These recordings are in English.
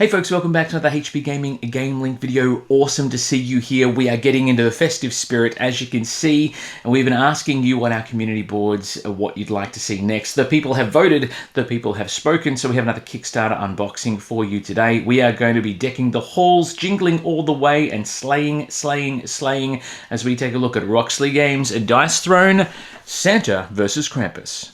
Hey folks, welcome back to another HB Gaming GameLINK video. Awesome to see you here. We are getting into the festive spirit, as you can see, and we've been asking you on our community boards what you'd like to see next. The people have voted, the people have spoken, so we have another Kickstarter unboxing for you today. We are going to be decking the halls, jingling all the way, and slaying as we take a look at Roxley Games, a Dice Throne, Santa versus Krampus.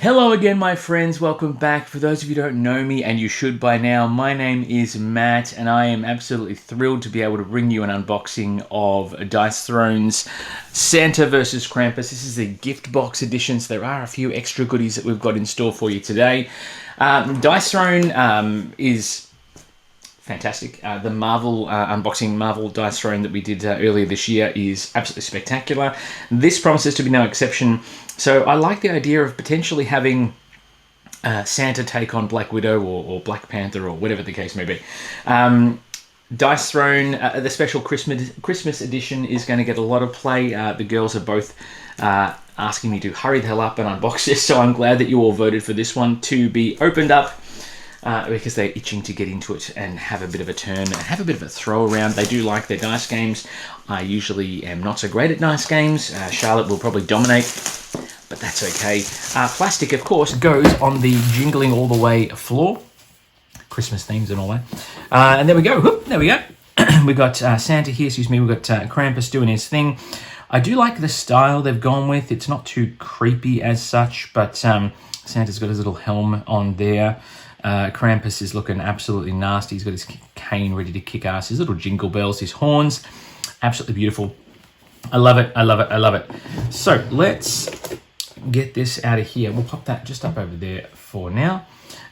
Hello again, my friends. Welcome back. For those of you who don't know me, and you should by now, my name is Matt, and I am absolutely thrilled to be able to bring you an unboxing of Dice Throne's Santa vs. Krampus. This is the gift box edition, so there are a few extra goodies that we've got in store for you today. Dice Throne is fantastic. The Marvel unboxing Marvel Dice Throne that we did earlier this year is absolutely spectacular. This promises to be no exception. So I like the idea of potentially having Santa take on Black Widow or Black Panther or whatever the case may be. Dice Throne, the special Christmas edition, is going to get a lot of play. The girls are both asking me to hurry the hell up and unbox this, so I'm glad that you all voted for this one to be opened up. Because they're itching to get into it and have a bit of a turn and have a bit of a throw around. They do like their dice games. I usually am not so great at dice games. Charlotte will probably dominate, but that's okay. Plastic, of course, goes on the jingling all the way floor. Christmas themes and all that. And there we go. Whoop, there we go. We've got Santa here, excuse me. We've got Krampus doing his thing. I do like the style they've gone with. It's not too creepy as such, but Santa's got his little helm on there. Krampus is looking absolutely nasty. He's got his cane ready to kick ass. His little jingle bells, his horns. Absolutely beautiful. I love it. I love it. I love it. So let's get this out of here. We'll pop that just up over there for now.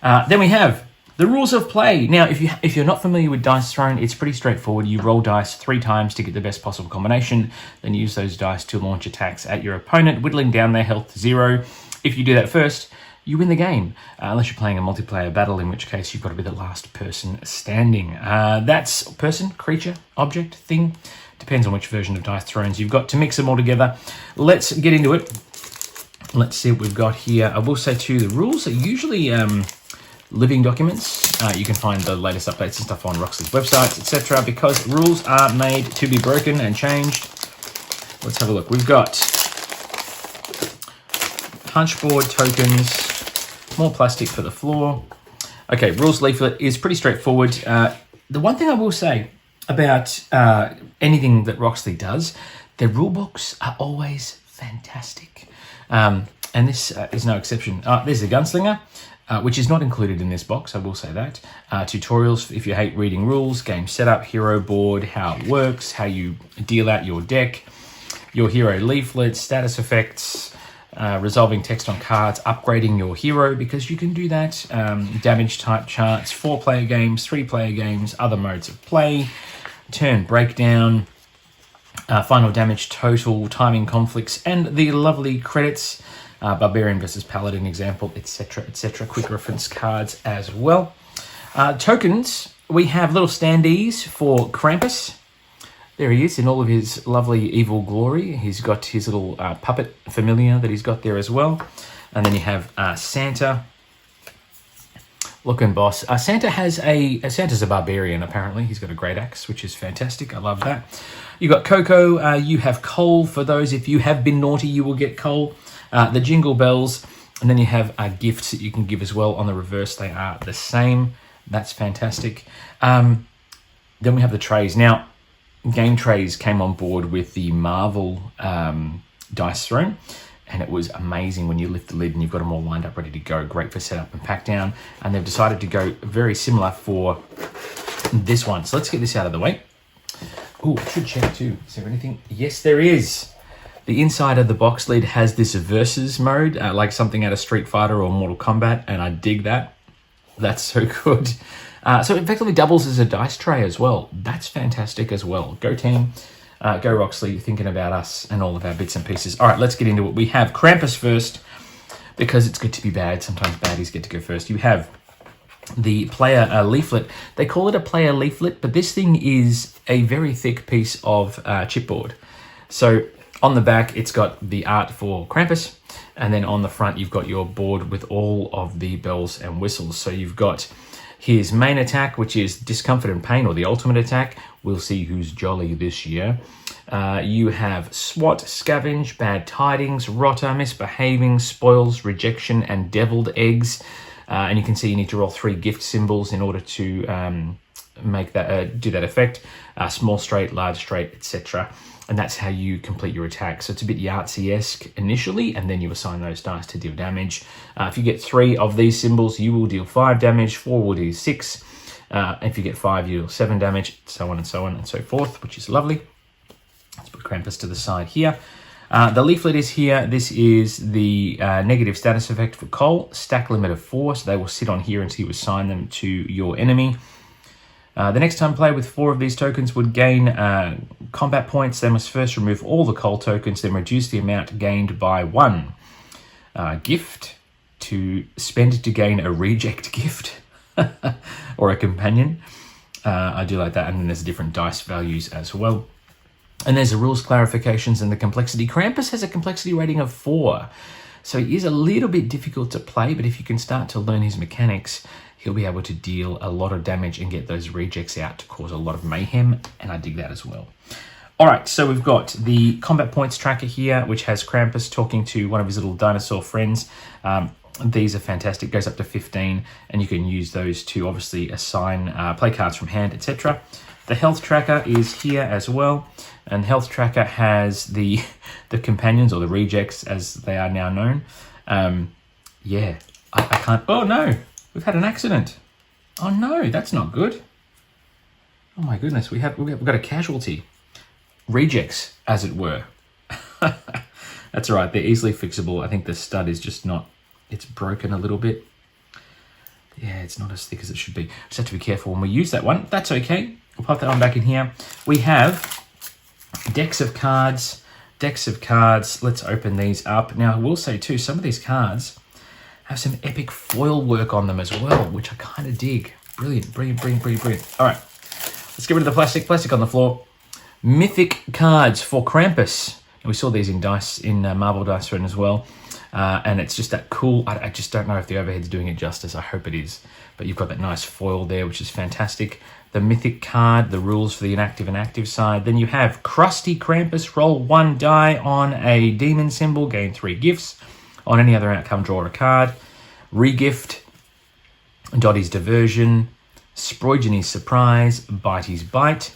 Then we have the rules of play. Now, if you're not familiar with Dice Throne, it's pretty straightforward. You roll dice 3 times to get the best possible combination, then use those dice to launch attacks at your opponent, whittling down their health to 0. If you do that first, you win the game, unless you're playing a multiplayer battle, in which case you've got to be the last person standing. That's person, creature, object, thing. Depends on which version of Dice Thrones you've got to mix them all together. Let's get into it. Let's see what we've got here. I will say too, the rules are usually living documents. You can find the latest updates and stuff on Roxley's website, etc. because rules are made to be broken and changed. Let's have a look. We've got punchboard tokens, more plastic for the floor. Okay, rules leaflet is pretty straightforward. The one thing I will say about anything that Roxley does, their rule books are always fantastic. And this is no exception. There's a gunslinger, which is not included in this box, I will say that. Tutorials if you hate reading rules, game setup, hero board, how it works, how you deal out your deck, your hero leaflet, status effects, resolving text on cards, upgrading your hero, because you can do that, damage type charts, 4-player games, 3-player games, other modes of play, turn breakdown, final damage total, timing conflicts, and the lovely credits, Barbarian versus Paladin example, etc., etc. Quick reference cards as well. Tokens, we have little standees for Krampus. There he is in all of his lovely evil glory. He's got his little puppet familiar that he's got there as well. And then you have Santa. Looking boss. Santa's a barbarian, apparently. He's got a great axe, which is fantastic. I love that. You've got Coco. You have coal. For those, if you have been naughty, you will get coal. The jingle bells. And then you have gifts that you can give as well. On the reverse, they are the same. That's fantastic. Then we have the trays. Now, Game Trays came on board with the Marvel Dice Throne, and it was amazing when you lift the lid and you've got them all lined up ready to go. Great for setup and pack down, and they've decided to go very similar for this one. So let's get this out of the way. Oh, I should check too. Is there anything? Yes, there is. The inside of the box lid has this versus mode, like something out of Street Fighter or Mortal Kombat, and I dig that. That's so good. So it effectively doubles as a dice tray as well. That's fantastic as well. Go team. Go Roxley, thinking about us and all of our bits and pieces. All right, let's get into it. We have Krampus first, because it's good to be bad. Sometimes baddies get to go first. You have the player leaflet. They call it a player leaflet, but this thing is a very thick piece of chipboard. So on the back, it's got the art for Krampus, and then on the front, you've got your board with all of the bells and whistles. So you've got his main attack, which is Discomfort and Pain, or the ultimate attack. We'll see who's jolly this year. You have SWAT, Scavenge, Bad Tidings, Rotter, Misbehaving, Spoils, Rejection, and Deviled Eggs. And you can see you need to roll 3 gift symbols in order to make that do that effect. Small straight, large straight, etc. And that's how you complete your attack. So it's a bit Yahtzee-esque initially, and then you assign those dice to deal damage. If you get 3 of these symbols, you will deal 5 damage, 4 will deal 6. If you get 5, you deal 7 damage, so on and so on and so forth, which is lovely. Let's put Krampus to the side here. The leaflet is here. This is the negative status effect for Cole. Stack limit of 4, so they will sit on here until you assign them to your enemy. The next time player with 4 of these tokens would gain combat points. They must first remove all the Cole tokens, then reduce the amount gained by 1. Gift, to spend to gain a reject gift or a companion. I do like that. And then there's different dice values as well. And there's the rules clarifications and the complexity. Krampus has a complexity rating of 4. So he is a little bit difficult to play, but if you can start to learn his mechanics, he'll be able to deal a lot of damage and get those rejects out to cause a lot of mayhem, and I dig that as well. All right, so we've got the combat points tracker here, which has Krampus talking to one of his little dinosaur friends. These are fantastic, goes up to 15, and you can use those to obviously assign play cards from hand, etc. The health tracker is here as well, and health tracker has the companions, or the rejects as they are now known. Yeah, I can't, oh no, we've had an accident. Oh no, that's not good. Oh my goodness, we've got a casualty. Rejects, as it were. That's all right, they're easily fixable. I think the stud is just not, it's broken a little bit. Yeah, it's not as thick as it should be. Just have to be careful when we use that one. That's okay. We'll pop that one back in here. We have decks of cards. Let's open these up. Now, I will say too, some of these cards have some epic foil work on them as well, which I kind of dig. Brilliant. All right, let's get rid of the plastic. Plastic on the floor. Mythic cards for Krampus. And we saw these in dice, in Marble Dice Run as well. And it's just that cool. I just don't know if the overhead's doing it justice. I hope it is. But you've got that nice foil there, which is fantastic. The mythic card, the rules for the inactive and active side. Then you have Krusty Krampus. Roll 1 die on a demon symbol. Gain 3 gifts. On any other outcome, draw a card. Regift. Dotty's Diversion. Sproigeny's Surprise. Bitey's Bite.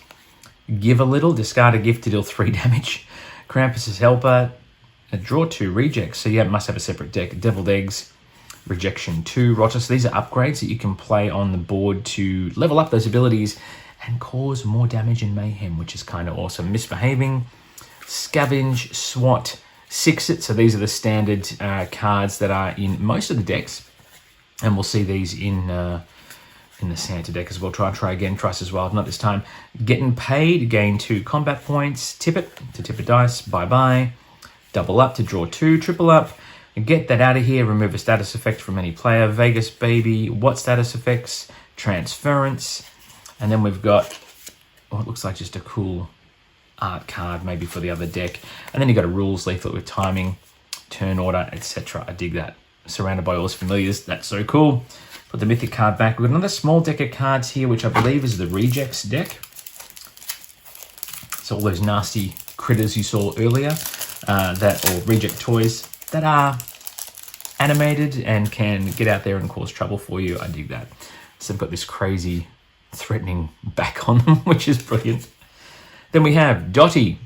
Give a little. Discard a gift to deal 3 damage. Krampus's Helper. Draw 2 rejects. So yeah, it must have a separate deck. Deviled Eggs. Rejection 2. Rotter. So these are upgrades that you can play on the board to level up those abilities and cause more damage and mayhem, which is kind of awesome. Misbehaving. Scavenge. SWAT. Six-It. So these are the standard cards that are in most of the decks. And we'll see these in the Santa deck as well. Try again. Trust as well. Not this time. Getting Paid. Gain 2 combat points. Tip it to tip a dice. Bye-bye. Double up to draw 2. Triple up. Get that out of here. Remove a status effect from any player. Vegas Baby. What status effects? Transference. And then we've got what looks like just a cool art card maybe for the other deck. And then you've got a rules leaflet with timing, turn order, etc. I dig that. Surrounded by all his familiars. That's so cool. Put the mythic card back. We've got another small deck of cards here, which I believe is the rejects deck. So all those nasty critters you saw earlier, or reject toys that are animated and can get out there and cause trouble for you. I dig that. So they've got this crazy threatening back on them, which is brilliant. Then we have Dotty.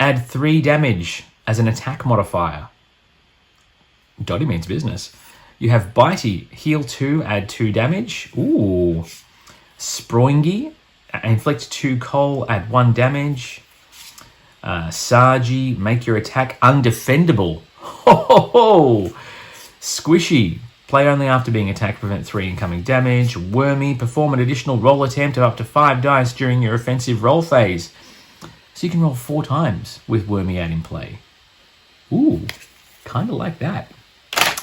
Add 3 damage as an attack modifier. Dotty means business. You have Bitey. Heal 2, add 2 damage. Ooh. Sproingy. Inflict 2 coal, add 1 damage. Sargi, make your attack undefendable. Ho ho ho! Squishy, play only after being attacked, prevent 3 incoming damage. Wormy, perform an additional roll attempt of up to 5 dice during your offensive roll phase. So you can roll 4 times with Wormy out in play. Ooh, kind of like that.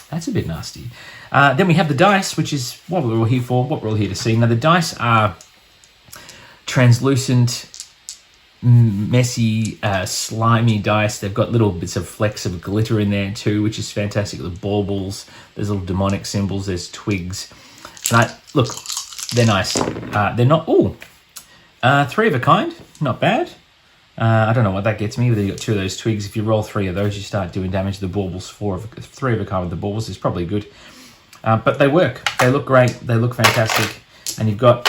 That's a bit nasty. Then we have the dice, which is what we're all here for, what we're all here to see. Now the dice are translucent, messy, slimy dice. They've got little bits of flecks of glitter in there too, which is fantastic. The baubles, there's little demonic symbols, there's twigs. And look, they're nice. They're not, 3 of a kind, not bad. I don't know what that gets me, but then you got 2 of those twigs. If you roll 3 of those, you start doing damage to the baubles. 3 of a kind with the baubles is probably good. But they work. They look great. They look fantastic. And you've got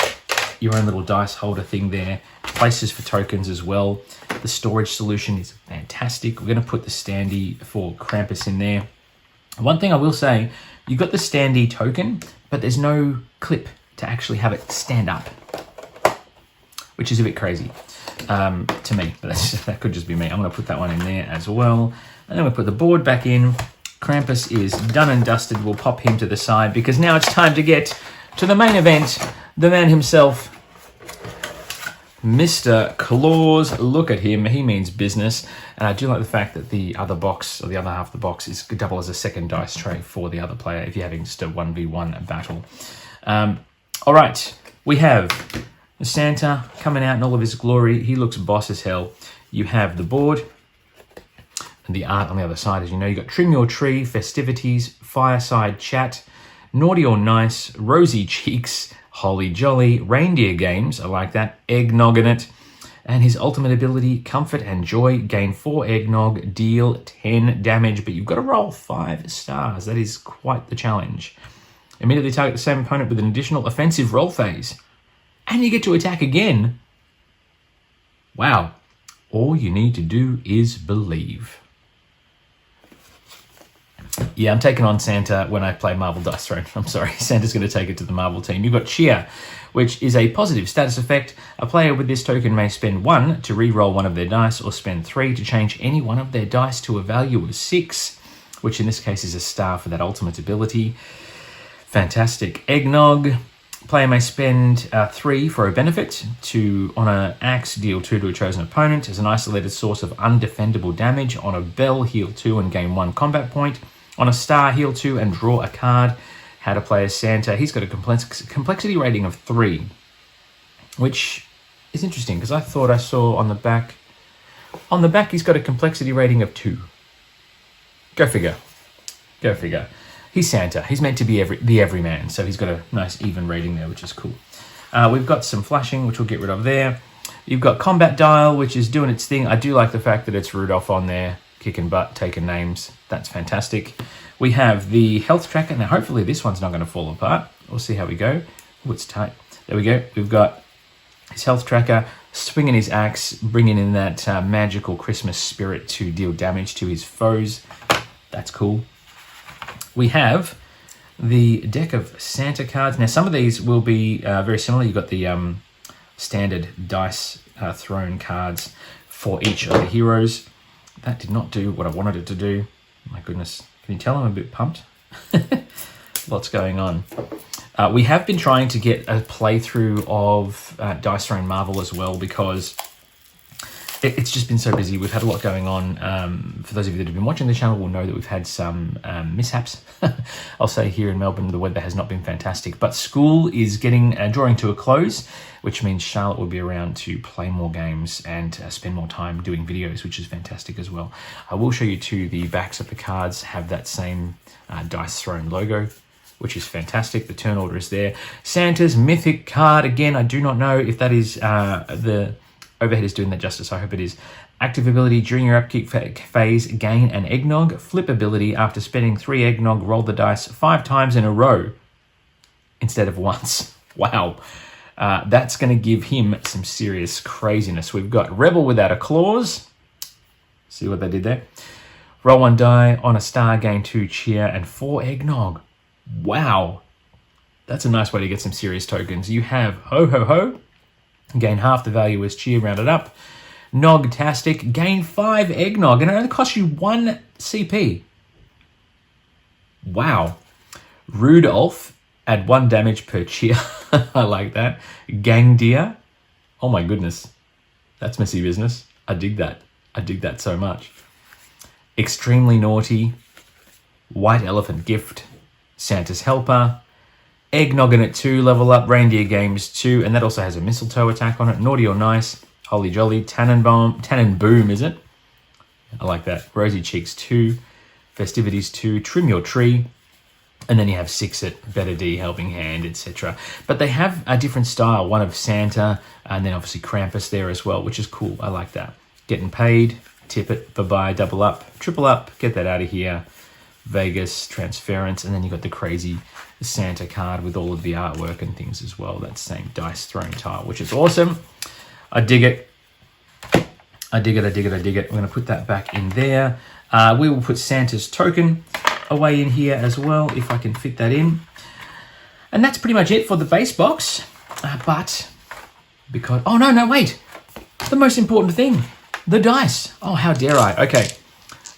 your own little dice holder thing there. Places for tokens as well. The storage solution is fantastic. We're going to put the standee for Krampus in there. One thing I will say, you've got the standee token, but there's no clip to actually have it stand up, which is a bit crazy to me. But that could just be me. I'm going to put that one in there as well. And then we'll put the board back in. Krampus is done and dusted. We'll pop him to the side because now it's time to get to the main event. The man himself, Mr. Claus. Look at him. He means business. And I do like the fact that the other box, or the other half of the box, is double as a second dice tray for the other player if you're having just a 1v1 battle. All right. We have Santa coming out in all of his glory. He looks boss as hell. You have the board and the art on the other side. As you know, you got Trim Your Tree, Festivities, Fireside Chat, Naughty or Nice, Rosy Cheeks, Holly Jolly, Reindeer Games, I like that, Eggnog in it, and his ultimate ability, Comfort and Joy, gain 4 eggnog, deal 10 damage, but you've got to roll 5 stars. That is quite the challenge. Immediately target the same opponent with an additional offensive roll phase, and you get to attack again. Wow. All you need to do is believe. Yeah, I'm taking on Santa when I play Marvel Dice Throne. I'm sorry, Santa's going to take it to the Marvel team. You've got Cheer, which is a positive status effect. A player with this token may spend 1 to re-roll one of their dice, or spend 3 to change any one of their dice to a value of 6, which in this case is a star for that ultimate ability. Fantastic. Eggnog. Player may spend 3 for a benefit to, on an axe, deal 2 to a chosen opponent as an isolated source of undefendable damage. On a bell, heal 2 and gain 1 combat point. On a star, heal 2 and draw a card. How to play as Santa. He's got a complexity rating of 3, which is interesting because I thought I saw on the back. On the back, he's got a complexity rating of 2. Go figure. Go figure. He's Santa. He's meant to be the everyman, so he's got a nice even rating there, which is cool. We've got some flashing, which we'll get rid of there. You've got Combat Dial, which is doing its thing. I do like the fact that it's Rudolph on there, kicking butt, taking names. That's fantastic. We have the health tracker. Now, hopefully this one's not going to fall apart. We'll see how we go. Oh, it's tight. There we go. We've got his health tracker, swinging his axe, bringing in that magical Christmas spirit to deal damage to his foes. That's cool. We have the deck of Santa cards. Now, some of these will be very similar. You've got the standard dice thrown cards for each of the heroes. That did not do what I wanted it to do. My goodness. Can you tell I'm a bit pumped? Lots going on. We have been trying to get a playthrough of Dice Throne Marvel as well because it's just been so busy. We've had a lot going on. For those of you that have been watching the channel will know that we've had some mishaps. I'll say here in Melbourne, the weather has not been fantastic, but school is drawing to a close, which means Charlotte will be around to play more games and spend more time doing videos, which is fantastic as well. I will show you too, the backs of the cards have that same Dice Throne logo, which is fantastic. The turn order is there. Santa's mythic card. Again, I do not know if that is the overhead is doing that justice. I hope it is. Active ability during your upkeep phase, gain an eggnog. Flip ability after spending 3 eggnog, roll the dice 5 times in a row instead of once. Wow. That's going to give him some serious craziness. We've got Rebel without a clause. See what they did there? Roll 1 die. On a star, gain 2 cheer and 4 eggnog. Wow. That's a nice way to get some serious tokens. You have Ho Ho Ho. Gain half the value as cheer rounded up. Nogtastic, gain 5 eggnog, and it only costs you 1 CP. Wow. Rudolph, add 1 damage per cheer. I like that. Gangdeer. Oh my goodness. That's messy business. I dig that. I dig that so much. Extremely Naughty. White Elephant Gift. Santa's Helper. Eggnoggin at 2, level up. Reindeer Games 2, and that also has a mistletoe attack on it. Naughty or Nice. Holy Jolly. Tannenboom, is it? I like that. Rosy Cheeks 2. Festivities 2. Trim Your Tree. And then you have 6 at Better D, Helping Hand, etc. But they have a different style. One of Santa, and then obviously Krampus there as well, which is cool. I like that. Getting paid. Tip it. Bye-bye. Double up. Triple up. Get that out of here. Vegas, Transference, and then you've got the crazy Santa card with all of the artwork and things as well. That same dice throne tile, which is awesome. I dig it. I dig it, I dig it, I dig it. I'm going to put that back in there. We will put Santa's token away in here as well, if I can fit that in. And that's pretty much it for the base box. But, because... Oh, no, wait. The most important thing. The dice. Oh, how dare I. Okay.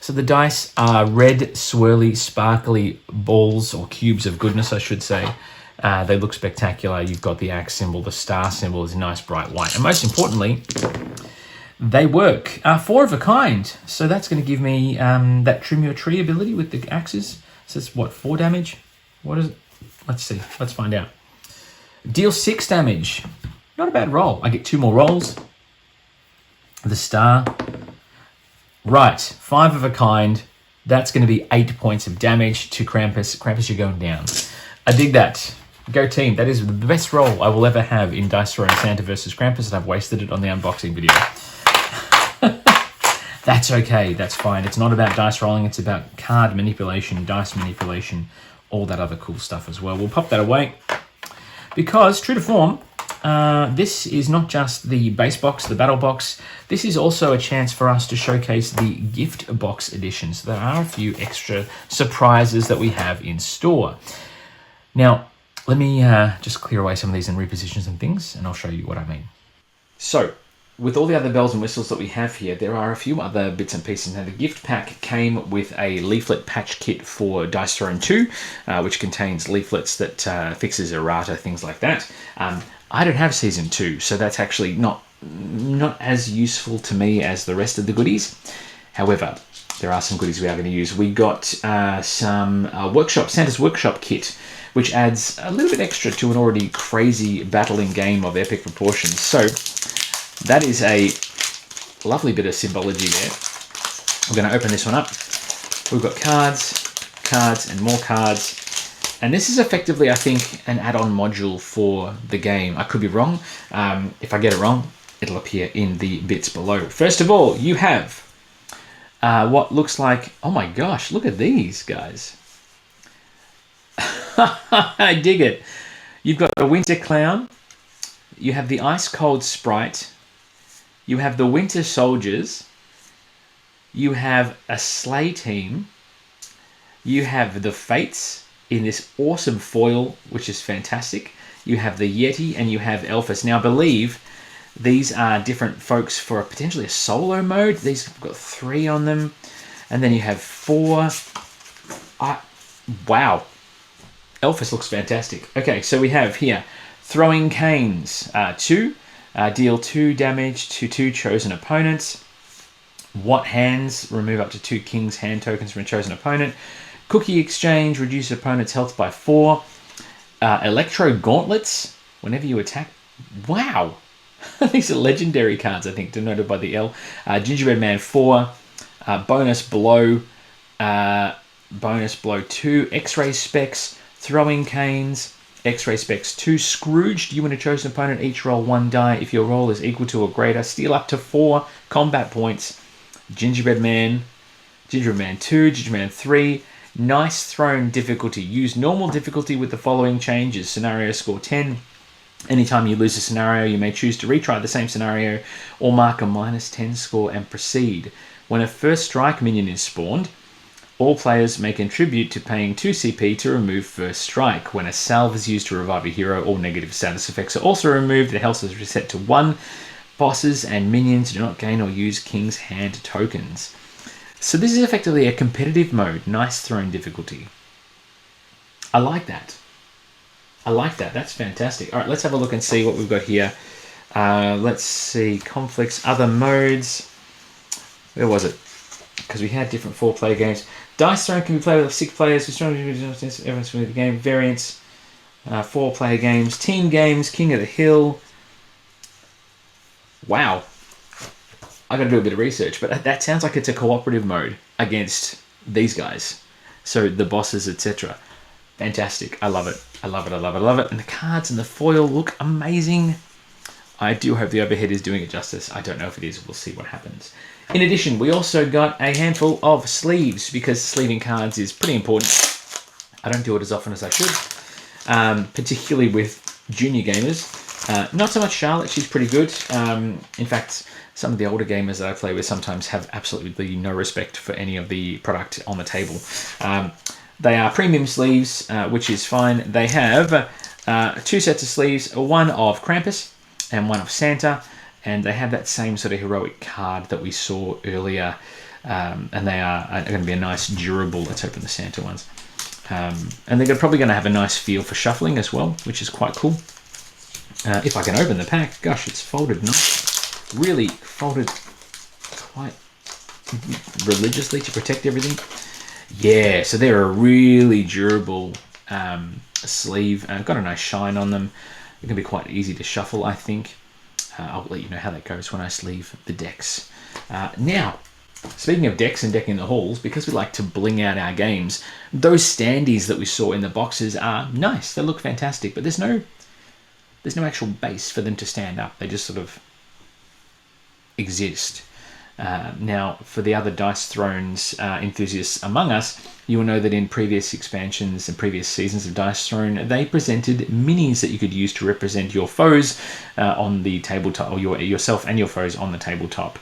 So the dice are red, swirly, sparkly balls, or cubes of goodness, I should say. They look spectacular. You've got the axe symbol, the star symbol is a nice bright white. And most importantly, they work. 4 of a kind. So that's going to give me that Trim Your Tree ability with the axes. So it's what, 4 damage? What is it? Let's see. Let's find out. Deal 6 damage. Not a bad roll. I get 2 more rolls. The star. Right, 5 of a kind. That's going to be 8 points of damage to Krampus. Krampus, you're going down. I dig that. Go team. That is the best roll I will ever have in Dice Throne Santa versus Krampus, and I've wasted it on the unboxing video. That's okay. That's fine. It's not about dice rolling. It's about card manipulation, dice manipulation, all that other cool stuff as well. We'll pop that away because, true to form, this is not just the base box, the battle box. This is also a chance for us to showcase the gift box edition. So there are a few extra surprises that we have in store. Now, let me just clear away some of these and reposition some things, and I'll show you what I mean. So, with all the other bells and whistles that we have here, there are a few other bits and pieces. Now, the gift pack came with a leaflet patch kit for Dice Throne 2, which contains leaflets that fixes errata, things like that. I don't have Season 2, so that's actually not as useful to me as the rest of the goodies. However, there are some goodies we are going to use. We got some Santa's Workshop kit, which adds a little bit extra to an already crazy battling game of epic proportions. So that is a lovely bit of symbology there. We're going to open this one up. We've got cards, and more cards. And this is effectively, I think, an add-on module for the game. I could be wrong. If I get it wrong, it'll appear in the bits below. First of all, you have what looks like... Oh my gosh, look at these, guys. I dig it. You've got a Winter Clown. You have the Ice Cold Sprite. You have the Winter Soldiers. You have a sleigh team. You have the Fates in this awesome foil, which is fantastic. You have the Yeti and you have Elphys. Now, I believe these are different folks for potentially a solo mode. These have got 3 on them. And then you have 4. Wow. Elphys looks fantastic. Okay, so we have here Throwing Canes 2. Deal 2 damage to 2 chosen opponents. What Hands? Remove up to 2 King's Hand tokens from a chosen opponent. Cookie Exchange, reduce opponent's health by 4. Electro Gauntlets, whenever you attack. Wow! These are legendary cards, I think, denoted by the L. Gingerbread Man 4. Bonus Blow 2. X-Ray Specs, Throwing Canes, X-Ray Specs 2. Scrooged, you and a chosen opponent each roll 1 die. If your roll is equal to or greater, steal up to 4 combat points. Gingerbread Man 2, Gingerbread Man 3. Nice Throne difficulty. Use normal difficulty with the following changes. Scenario score 10. Anytime you lose a scenario, you may choose to retry the same scenario or mark a -10 score and proceed. When a first strike minion is spawned, all players may contribute to paying 2 CP to remove first strike. When a salve is used to revive a hero, all negative status effects are also removed. The health is reset to 1. Bosses and minions do not gain or use King's Hand tokens. So this is effectively a competitive mode, nice throne difficulty. I like that. I like that. That's fantastic. All right, let's have a look and see what we've got here. Let's see, conflicts, other modes. Where was it? Because we had different 4-player games. Dice Throne can be played with 6 players. Everyone's familiar with the game. Variants, 4-player games, team games, King of the Hill. Wow. I got to do a bit of research, but that sounds like it's a cooperative mode against these guys. So the bosses, etc. Fantastic. I love it. I love it. I love it. I love it. And the cards and the foil look amazing. I do hope the overhead is doing it justice. I don't know if it is. We'll see what happens. In addition, we also got a handful of sleeves because sleeving cards is pretty important. I don't do it as often as I should, particularly with junior gamers. Not so much Charlotte. She's pretty good. In fact, some of the older gamers that I play with sometimes have absolutely no respect for any of the product on the table. They are premium sleeves, which is fine. They have 2 sets of sleeves, one of Krampus and one of Santa, and they have that same sort of heroic card that we saw earlier, and they are going to be a nice durable. Let's open the Santa ones. And they're probably going to have a nice feel for shuffling as well, which is quite cool. If I can open the pack, gosh, it's folded nice. Really folded quite religiously to protect everything. Yeah, so they're a really durable sleeve. Got a nice shine on them. They're going to be quite easy to shuffle, I think. I'll let you know how that goes when I sleeve the decks. Now, speaking of decks and decking the halls, because we like to bling out our games, those standees that we saw in the boxes are nice. They look fantastic, but there's no actual base for them to stand up. They just sort of exist. Now, for the other Dice Thrones enthusiasts among us, you will know that in previous expansions and previous seasons of Dice Throne, they presented minis that you could use to represent your foes on the tabletop, or yourself and your foes on the tabletop.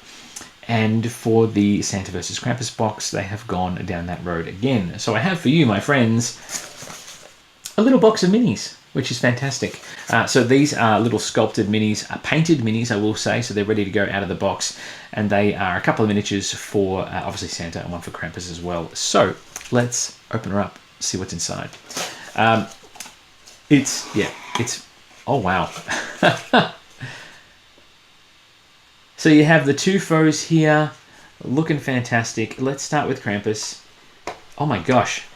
And for the Santa vs. Krampus box, they have gone down that road again. So I have for you, my friends, a little box of minis, which is fantastic. So these are little sculpted minis, painted minis, I will say, so they're ready to go out of the box. And they are a couple of miniatures for, obviously, Santa and one for Krampus as well. So let's open her up, see what's inside. Oh, wow. So you have the 2 foes here, looking fantastic. Let's start with Krampus. Oh my gosh.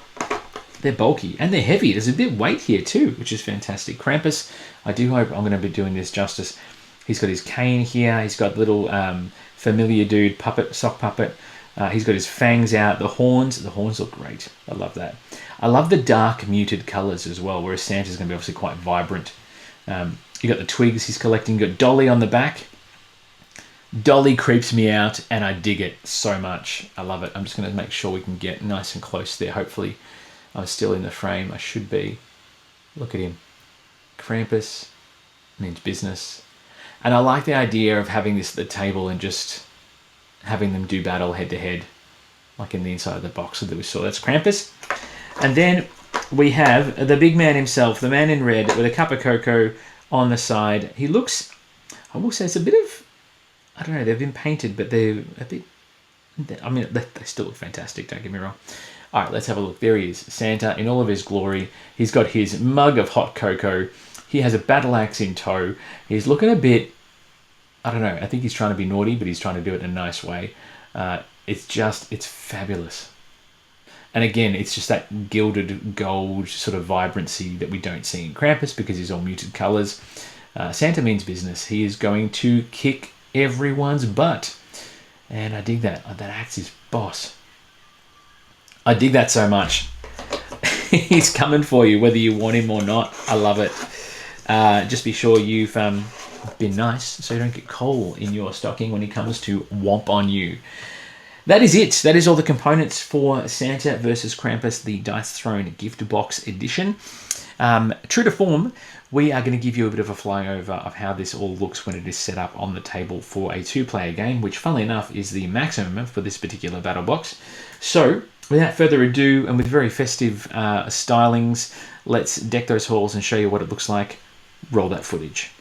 They're bulky and they're heavy. There's a bit of weight here too, which is fantastic. Krampus, I do hope I'm going to be doing this justice. He's got his cane here. He's got little familiar dude, sock puppet. He's got his fangs out. The horns look great. I love that. I love the dark muted colors as well, whereas Santa's going to be obviously quite vibrant. You got the twigs he's collecting. You got Dolly on the back. Dolly creeps me out and I dig it so much. I love it. I'm just going to make sure we can get nice and close there. Hopefully I'm still in the frame. I should be. Look at him. Krampus means business. And I like the idea of having this at the table and just having them do battle head to head, like in the inside of the box that we saw. That's Krampus. And then we have the big man himself, the man in red with a cup of cocoa on the side. He looks, I will say, it's a bit of, I don't know, they've been painted, but they're a bit, I mean, they still look fantastic, don't get me wrong. All right, let's have a look. There he is, Santa in all of his glory. He's got his mug of hot cocoa. He has a battle axe in tow. He's looking a bit, I don't know, I think he's trying to be naughty, but he's trying to do it in a nice way. It's fabulous. And again, it's just that gilded gold sort of vibrancy that we don't see in Krampus because he's all muted colors. Santa means business. He is going to kick everyone's butt. And I dig that. That axe is boss. I dig that so much. He's coming for you, whether you want him or not. I love it. Just be sure you've been nice so you don't get coal in your stocking when he comes to whomp on you. That is it. That is all the components for Santa vs. Krampus, the Dice Throne Gift Box Edition. True to form, we are going to give you a bit of a flyover of how this all looks when it is set up on the table for a 2-player game, which, funnily enough, is the maximum for this particular battle box. So, without further ado, and with very festive stylings, let's deck those halls and show you what it looks like. Roll that footage.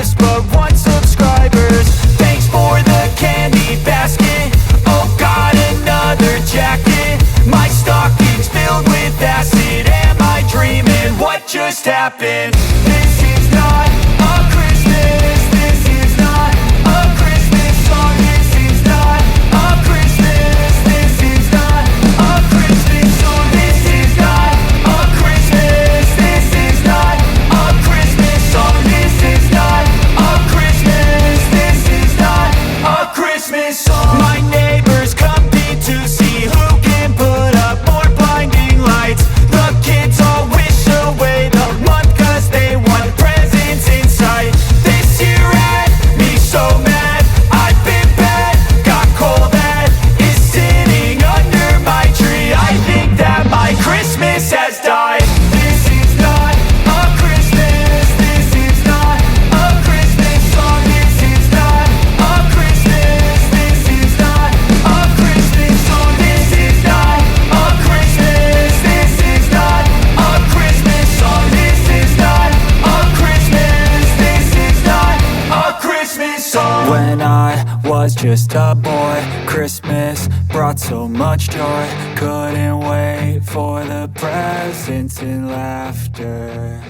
just but 1 subscribers. Thanks for the candy basket. Oh god, another jacket. My stocking's filled with acid. Am I dreaming? What just happened? This is not a Christmas. This is not a Christmas song. This is not a Christmas. This is not a Christmas song. This is not a Christmas. This is not a Christmas song. This is not a Christmas. This is not a Christmas song. My neighbors compete to see who can put up more blinding lights. The kids all wish away the month 'cause they want presents in sight. This year had me so mad. I've been bad, got coal that is sitting under my tree. I think that my Christmas has died. This is not a Christmas. This is not a Christmas song. This is not a Christmas. This is not a Christmas song. This is not a Christmas. This is not a Christmas song. This is not a Christmas. This is not a Christmas song. When I was just a boy, Christmas brought so much joy. Couldn't wait for the presents and laughter.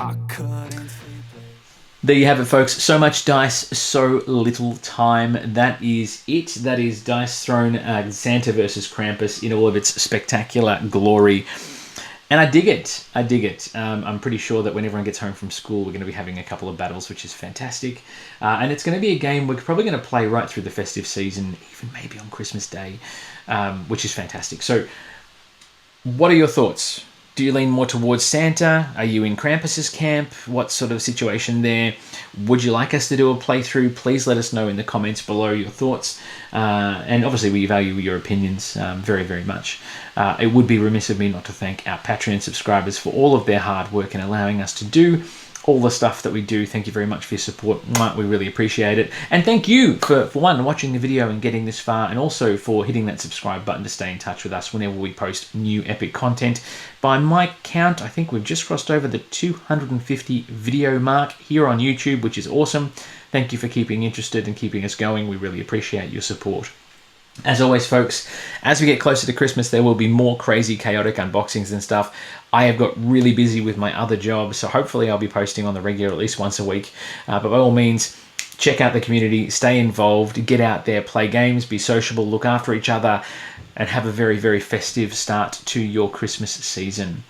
I couldn't sleep. There you have it, folks. So much dice, so little time. That is it. That is Dice Throne Santa versus Krampus in all of its spectacular glory. And I dig it. I dig it. I'm pretty sure that when everyone gets home from school, we're going to be having a couple of battles, which is fantastic. And it's going to be a game we're probably going to play right through the festive season, even maybe on Christmas Day, which is fantastic. So what are your thoughts? Do you lean more towards Santa? Are you in Krampus's camp? What sort of situation there? Would you like us to do a playthrough? Please let us know in the comments below your thoughts. And obviously we value your opinions very, very much. It would be remiss of me not to thank our Patreon subscribers for all of their hard work in allowing us to do all the stuff that we do. Thank you very much for your support. We really appreciate it. And thank you for one, watching the video and getting this far, and also for hitting that subscribe button to stay in touch with us whenever we post new epic content. By my count, I think we've just crossed over the 250 video mark here on YouTube, which is awesome. Thank you for keeping interested and keeping us going. We really appreciate your support. As always, folks, as we get closer to Christmas, there will be more crazy, chaotic unboxings and stuff. I have got really busy with my other job, so hopefully I'll be posting on the regular at least once a week. But by all means, check out the community, stay involved, get out there, play games, be sociable, look after each other, and have a very, very festive start to your Christmas season.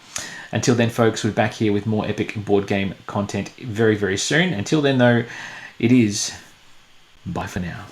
Until then, folks, we're back here with more epic board game content very, very soon. Until then, though, it is bye for now.